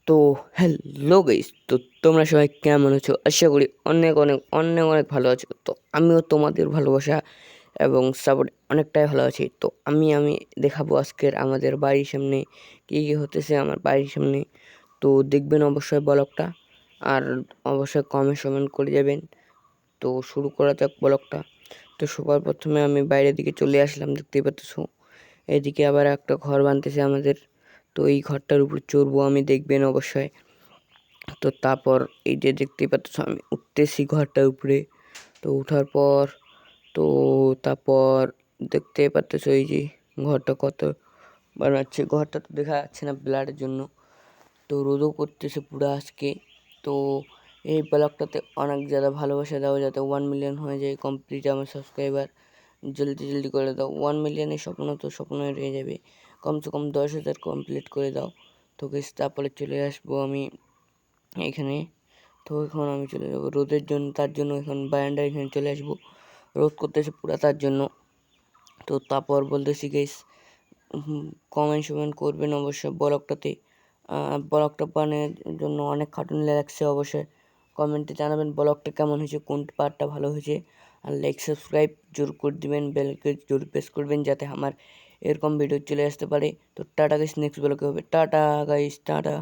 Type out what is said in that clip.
তো hello guys, তো তোমরা সবাই কেমন আছো? আশা করি অনেক অনেক অনেক অনেক ভালো আছো। তো আমিও তোমাদের ভালোবাসা এবং সাপোর্ট অনেকটাই ভালো আছি। তো আমি দেখাবো আজকের আমাদের বাড়ির সামনে কী কী হতেছে আমার বাড়ির সামনে। তো দেখবেন অবশ্যই ব্লগটা, আর অবশ্যই কমেন্ট করে যাবেন। তো শুরু করা যাক ব্লগটা। তো সবার প্রথমে আমি বাইরের দিকে চলে আসলাম, দেখতেই পাচ্ছ। এদিকে আবার একটা ঘর বানতেছে আমাদের। তো এই ঘরটার উপর চড়বো আমি, দেখবেন অবশ্যই। তো তারপর এই যে দেখতেই পাচ্ছ আমি উঠতেছি ঘরটার উপরে। তো উঠার পর তো তারপর দেখতে পাচ্ছ এই যে ঘরটা কত বানাচ্ছে। ঘরটা তো দেখা যাচ্ছে না ব্লারের জন্য, তো রোদও করতেছে পুরো আজকে। তো এই ব্লগটাতে অনেক ज़्यादा ভালোবাসা দাও, যাতে 1 মিলিয়ন হয়ে যায় কমপ্লিট আমার সাবস্ক্রাইবার। জলদি জলদি করে দাও, 1 মিলিয়নের স্বপ্ন তো স্বপ্নই রয়ে যাবে। কমসে কম 10,000 কমপ্লিট করে দাও। তো গাইস তারপরে চলে আসবো আমি এখানে। তো এখন আমি চলে যাবো রোদের জন্য, তার জন্য এখন বারান্দায় এখানে চলে আসবো। রোদ করতেছে পুরা, তার জন্য। তো তারপর বলতেছি গাইস, কমেন্ট করবেন অবশ্যই ব্লগটাতে। ব্লগটা বানানোর জন্য অনেক খাটুনি লাগছে, অবশ্যই কমেন্টে জানাবেন ব্লগটা কেমন হয়েছে, কোন পার্টটা ভালো হয়েছে। আর লাইক সাবস্ক্রাইব জোর করে দিবেন, বেলকে জোর প্রেস করবেন যাতে আমার এরকম ভিডিও চলে আসতে পারে। তো টাটা গাইস, নেক্সট ব্লগে হবে। Tata guys, tata.